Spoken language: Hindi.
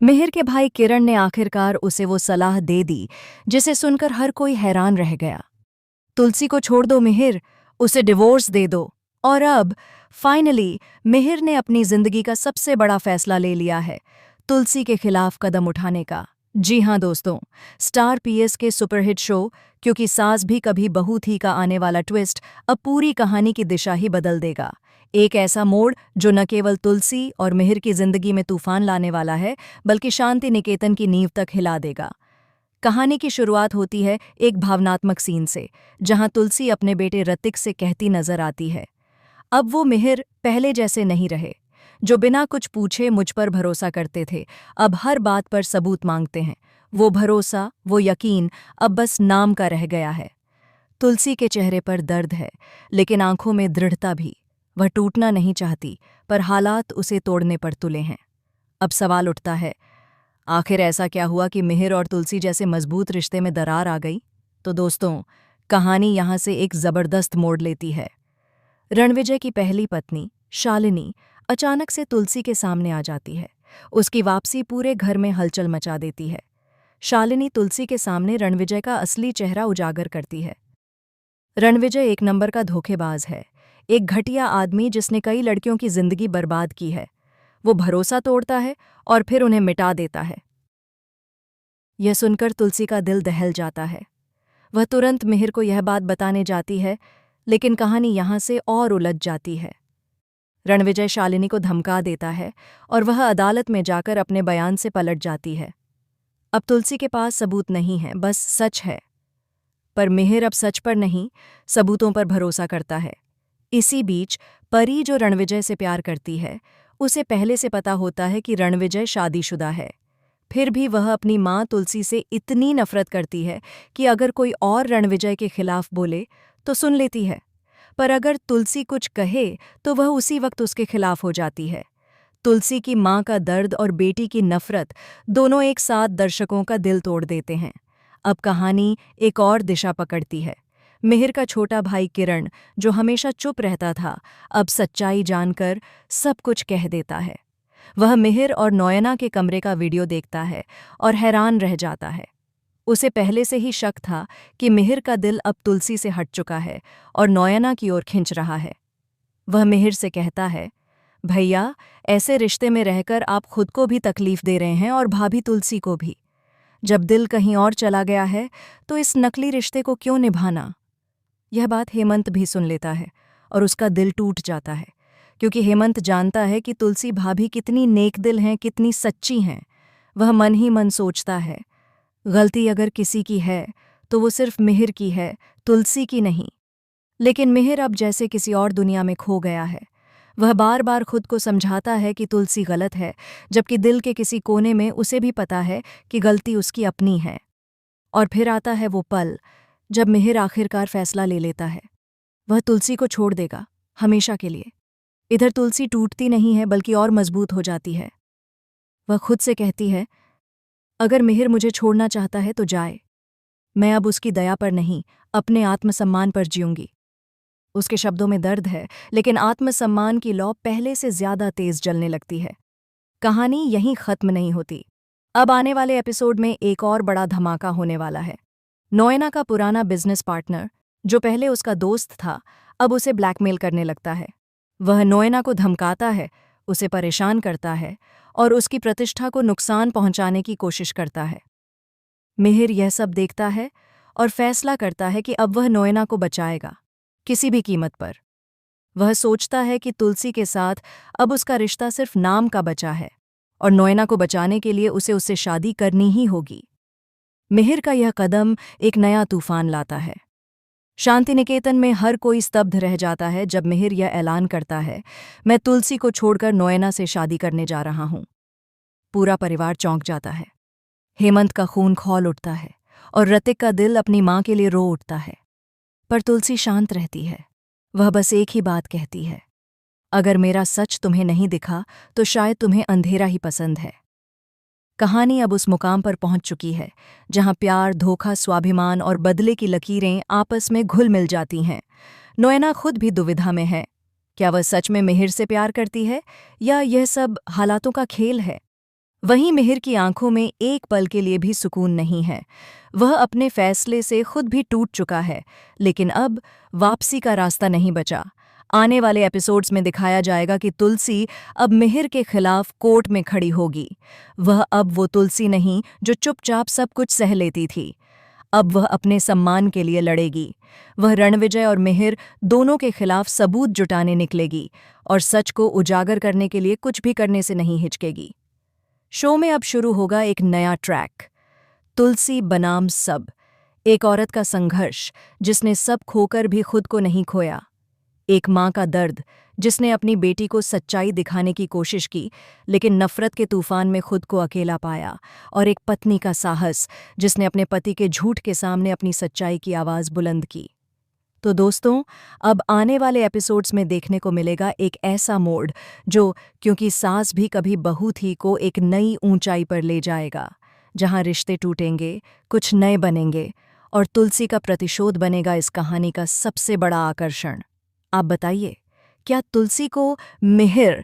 मिहिर के भाई किरण ने आखिरकार उसे वो सलाह दे दी जिसे सुनकर हर कोई हैरान रह गया। तुलसी को छोड़ दो मिहिर, उसे डिवोर्स दे दो। और अब फाइनली मिहिर ने अपनी जिंदगी का सबसे बड़ा फैसला ले लिया है, तुलसी के खिलाफ कदम उठाने का। जी हां दोस्तों, स्टार पीएस के सुपरहिट शो क्योंकि सास भी कभी बहू थी का आने वाला ट्विस्ट अब पूरी कहानी की दिशा ही बदल देगा। एक ऐसा मोड़ जो न केवल तुलसी और मिहिर की जिंदगी में तूफान लाने वाला है, बल्कि शांति निकेतन की नींव तक हिला देगा। कहानी की शुरुआत होती है एक भावनात्मक सीन से, जहां तुलसी अपने बेटे ऋतिक से कहती नजर आती है, अब वो मिहिर पहले जैसे नहीं रहे, जो बिना कुछ पूछे मुझ पर भरोसा करते थे, अब हर बात पर सबूत मांगते हैं। वो भरोसा, वो यकीन अब बस नाम का रह गया है। तुलसी के चेहरे पर दर्द है, लेकिन आंखों में दृढ़ता भी। वह टूटना नहीं चाहती, पर हालात उसे तोड़ने पर तुले हैं। अब सवाल उठता है, आखिर ऐसा क्या हुआ कि मिहिर और तुलसी जैसे मजबूत रिश्ते में दरार आ गई? तो दोस्तों, कहानी यहां से एक जबरदस्त मोड़ लेती है। रणविजय की पहली पत्नी शालिनी अचानक से तुलसी के सामने आ जाती है। उसकी वापसी पूरे घर में हलचल मचा देती है। शालिनी तुलसी के सामने रणविजय का असली चेहरा उजागर करती है। रणविजय एक नंबर का धोखेबाज है, एक घटिया आदमी जिसने कई लड़कियों की जिंदगी बर्बाद की है। वो भरोसा तोड़ता है और फिर उन्हें मिटा देता है। यह सुनकर तुलसी का दिल दहल जाता है। वह तुरंत मिहिर को यह बात बताने जाती है, लेकिन कहानी यहां से और उलझ जाती है। रणविजय शालिनी को धमका देता है और वह अदालत में जाकर अपने बयान से पलट जाती है। अब तुलसी के पास सबूत नहीं है, बस सच है। पर मिहिर अब सच पर नहीं, सबूतों पर भरोसा करता है। इसी बीच परी, जो रणविजय से प्यार करती है, उसे पहले से पता होता है कि रणविजय शादीशुदा है। फिर भी वह अपनी माँ तुलसी से इतनी नफरत करती है कि अगर कोई और रणविजय के खिलाफ बोले तो सुन लेती है, पर अगर तुलसी कुछ कहे तो वह उसी वक्त उसके खिलाफ हो जाती है। तुलसी की माँ का दर्द और बेटी की नफरत दोनों एक साथ दर्शकों का दिल तोड़ देते हैं। अब कहानी एक और दिशा पकड़ती है। मिहिर का छोटा भाई किरण, जो हमेशा चुप रहता था, अब सच्चाई जानकर सब कुछ कह देता है। वह मिहिर और नोयना के कमरे का वीडियो देखता है और हैरान रह जाता है। उसे पहले से ही शक था कि मिहिर का दिल अब तुलसी से हट चुका है और नोयना की ओर खिंच रहा है। वह मिहिर से कहता है, भैया, ऐसे रिश्ते में रहकर आप खुद को भी तकलीफ दे रहे हैं और भाभी तुलसी को भी। जब दिल कहीं और चला गया है तो इस नकली रिश्ते को क्यों निभाना? यह बात हेमंत भी सुन लेता है और उसका दिल टूट जाता है, क्योंकि हेमंत जानता है कि तुलसी भाभी कितनी नेक दिल हैं, कितनी सच्ची हैं। वह मन ही मन सोचता है, गलती अगर किसी की है तो वो सिर्फ मिहिर की है, तुलसी की नहीं। लेकिन मिहिर अब जैसे किसी और दुनिया में खो गया है। वह बार बार खुद को समझाता है कि तुलसी गलत है, जबकि दिल के किसी कोने में उसे भी पता है कि गलती उसकी अपनी है। और फिर आता है वो पल जब मिहिर आखिरकार फैसला ले लेता है। वह तुलसी को छोड़ देगा, हमेशा के लिए। इधर तुलसी टूटती नहीं है, बल्कि और मजबूत हो जाती है। वह खुद से कहती है, अगर मिहिर मुझे छोड़ना चाहता है तो जाए। मैं अब उसकी दया पर नहीं, अपने आत्मसम्मान पर जीऊंगी। उसके शब्दों में दर्द है, लेकिन आत्मसम्मान की लौ पहले से ज्यादा तेज जलने लगती है। कहानी यहीं खत्म नहीं होती। अब आने वाले एपिसोड में एक और बड़ा धमाका होने वाला है। नोयना का पुराना बिजनेस पार्टनर, जो पहले उसका दोस्त था, अब उसे ब्लैकमेल करने लगता है। वह नोयना को धमकाता है, उसे परेशान करता है और उसकी प्रतिष्ठा को नुकसान पहुंचाने की कोशिश करता है। मिहिर यह सब देखता है और फैसला करता है कि अब वह नोयना को बचाएगा, किसी भी कीमत पर। वह सोचता है कि तुलसी के साथ अब उसका रिश्ता सिर्फ नाम का बचा है और नोयना को बचाने के लिए उसे उससे शादी करनी ही होगी। मिहिर का यह कदम एक नया तूफान लाता है। शांति निकेतन में हर कोई स्तब्ध रह जाता है जब मिहिर यह ऐलान करता है, मैं तुलसी को छोड़कर नोयना से शादी करने जा रहा हूं। पूरा परिवार चौंक जाता है। हेमंत का खून खौल उठता है और ऋतिक का दिल अपनी मां के लिए रो उठता है। पर तुलसी शांत रहती है। वह बस एक ही बात कहती है, अगर मेरा सच तुम्हें नहीं दिखा तो शायद तुम्हें अंधेरा ही पसंद है। कहानी अब उस मुकाम पर पहुंच चुकी है जहां प्यार, धोखा, स्वाभिमान और बदले की लकीरें आपस में घुल मिल जाती हैं। नोयना खुद भी दुविधा में है। क्या वह सच में मिहिर से प्यार करती है या यह सब हालातों का खेल है? वहीं मिहिर की आंखों में एक पल के लिए भी सुकून नहीं है। वह अपने फैसले से खुद भी टूट चुका है, लेकिन अब वापसी का रास्ता नहीं बचा। आने वाले एपिसोड्स में दिखाया जाएगा कि तुलसी अब मिहिर के खिलाफ कोर्ट में खड़ी होगी। वह अब वो तुलसी नहीं जो चुपचाप सब कुछ सह लेती थी। अब वह अपने सम्मान के लिए लड़ेगी। वह रणविजय और मिहिर दोनों के खिलाफ सबूत जुटाने निकलेगी और सच को उजागर करने के लिए कुछ भी करने से नहीं हिचकेगी। शो में अब शुरू होगा एक नया ट्रैक, तुलसी बनाम सब। एक औरत का संघर्ष जिसने सब खोकर भी खुद को नहीं खोया। एक माँ का दर्द जिसने अपनी बेटी को सच्चाई दिखाने की कोशिश की, लेकिन नफरत के तूफान में खुद को अकेला पाया। और एक पत्नी का साहस जिसने अपने पति के झूठ के सामने अपनी सच्चाई की आवाज़ बुलंद की। तो दोस्तों, अब आने वाले एपिसोड्स में देखने को मिलेगा एक ऐसा मोड़ जो, क्योंकि सास भी कभी बहू थी, को एक नई ऊंचाई पर ले जाएगा, जहां रिश्ते टूटेंगे, कुछ नए बनेंगे और तुलसी का प्रतिशोध बनेगा इस कहानी का सबसे बड़ा आकर्षण। आप बताइए, क्या तुलसी को मिहिर